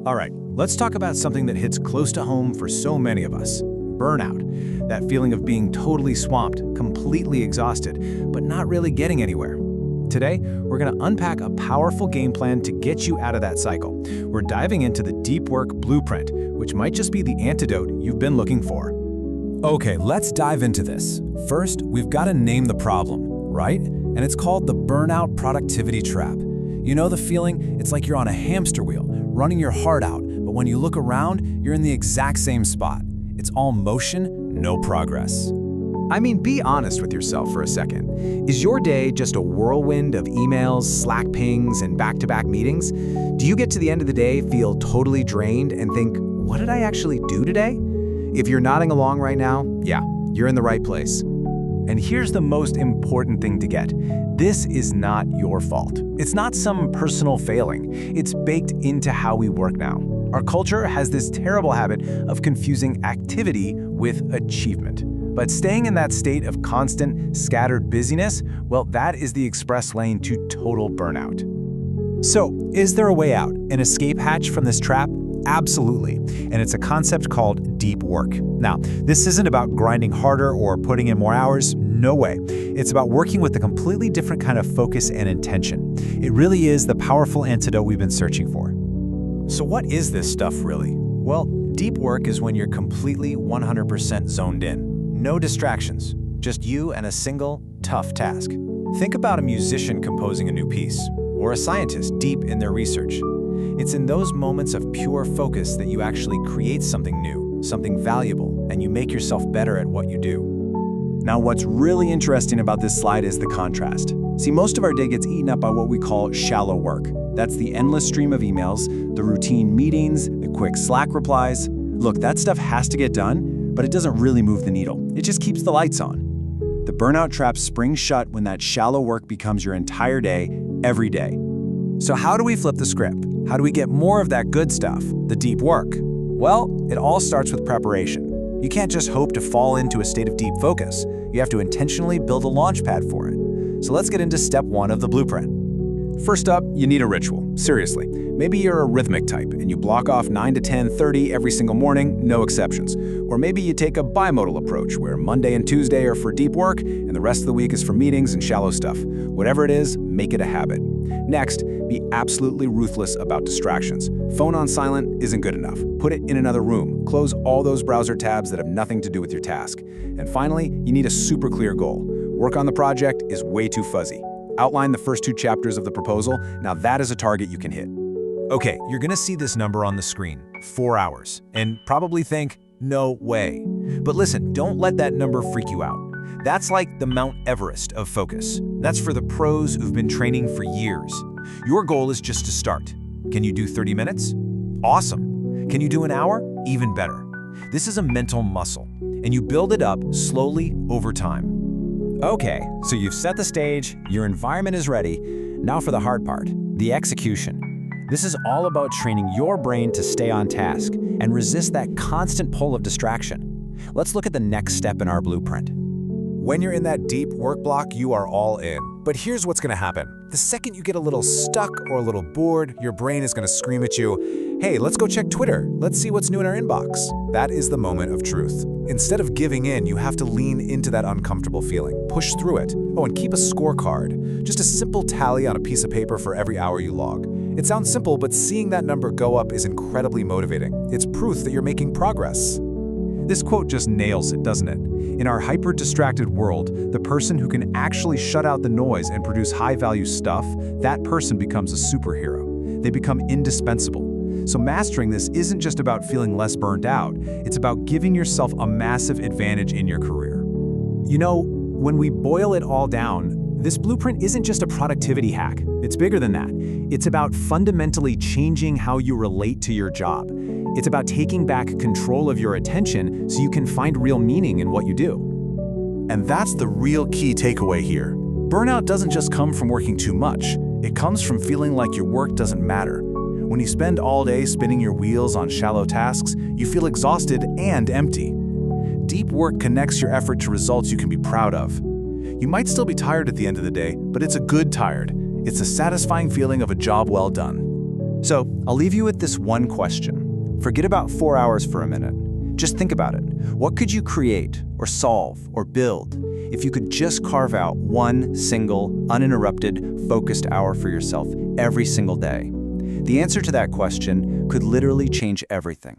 All right, let's talk about something that hits close to home for so many of us. Burnout. That feeling of being totally swamped, completely exhausted, but not really getting anywhere. Today, we're going to unpack a powerful game plan to get you out of that cycle. We're diving into the deep work blueprint, which might just be the antidote you've been looking for. Okay, let's dive into this. First, we've got to name the problem, right? And it's called the burnout productivity trap. You know the feeling? It's like you're on a hamster wheel, running your heart out, but when you look around, you're in the exact same spot. It's all motion, no progress. I mean, be honest with yourself for a second. Is your day just a whirlwind of emails, Slack pings, and back-to-back meetings? Do you get to the end of the day, feel totally drained, and think, what did I actually do today? If you're nodding along right now, yeah, you're in the right place. And here's the most important thing to get. This is not your fault. It's not some personal failing. It's baked into how we work now. Our culture has this terrible habit of confusing activity with achievement. But staying in that state of constant, scattered busyness, well, that is the express lane to total burnout. So, is there a way out, an escape hatch from this trap? Absolutely, and it's a concept called deep work. Now, this isn't about grinding harder or putting in more hours, no way. It's about working with a completely different kind of focus and intention. It really is the powerful antidote we've been searching for. So what is this stuff really? Well, deep work is when you're completely 100% zoned in. No distractions, just you and a single, tough task. Think about a musician composing a new piece, or a scientist deep in their research. It's in those moments of pure focus that you actually create something new, something valuable, and you make yourself better at what you do. Now, what's really interesting about this slide is the contrast. See, most of our day gets eaten up by what we call shallow work. That's the endless stream of emails, the routine meetings, the quick Slack replies. Look, that stuff has to get done, but it doesn't really move the needle. It just keeps the lights on. The burnout trap springs shut when that shallow work becomes your entire day, every day. So how do we flip the script? How do we get more of that good stuff, the deep work? Well, it all starts with preparation. You can't just hope to fall into a state of deep focus. You have to intentionally build a launch pad for it. So let's get into step 1 of the blueprint. First up, you need a ritual. Seriously. Maybe you're a rhythmic type and you block off 9 to 10:30 every single morning, no exceptions. Or maybe you take a bimodal approach where Monday and Tuesday are for deep work and the rest of the week is for meetings and shallow stuff. Whatever it is, make it a habit. Next, be absolutely ruthless about distractions. Phone on silent isn't good enough. Put it in another room. Close all those browser tabs that have nothing to do with your task. And finally, you need a super clear goal. Work on the project is way too fuzzy. Outline the first 2 chapters of the proposal. Now that is a target you can hit. Okay, you're gonna see this number on the screen, 4 hours, and probably think, no way. But listen, don't let that number freak you out. That's like the Mount Everest of focus. That's for the pros who've been training for years. Your goal is just to start. Can you do 30 minutes? Awesome. Can you do an hour? Even better. This is a mental muscle, and you build it up slowly over time. Okay, so you've set the stage, your environment is ready. Now for the hard part, the execution. This is all about training your brain to stay on task and resist that constant pull of distraction. Let's look at the next step in our blueprint. When you're in that deep work block, you are all in. But here's what's gonna happen. The second you get a little stuck or a little bored, your brain is gonna scream at you, hey, let's go check Twitter. Let's see what's new in our inbox. That is the moment of truth. Instead of giving in, you have to lean into that uncomfortable feeling. Push through it. Oh, and keep a scorecard. Just a simple tally on a piece of paper for every hour you log. It sounds simple, but seeing that number go up is incredibly motivating. It's proof that you're making progress. This quote just nails it, doesn't it? In our hyper-distracted world, the person who can actually shut out the noise and produce high-value stuff, that person becomes a superhero. They become indispensable. So mastering this isn't just about feeling less burnt out, it's about giving yourself a massive advantage in your career. You know, when we boil it all down, this blueprint isn't just a productivity hack. It's bigger than that. It's about fundamentally changing how you relate to your job. It's about taking back control of your attention so you can find real meaning in what you do. And that's the real key takeaway here. Burnout doesn't just come from working too much. It comes from feeling like your work doesn't matter. When you spend all day spinning your wheels on shallow tasks, you feel exhausted and empty. Deep work connects your effort to results you can be proud of. You might still be tired at the end of the day, but it's a good tired. It's a satisfying feeling of a job well done. So, I'll leave you with this one question. Forget about 4 hours for a minute. Just think about it. What could you create, or solve, or build if you could just carve out one single, uninterrupted, focused hour for yourself every single day? The answer to that question could literally change everything.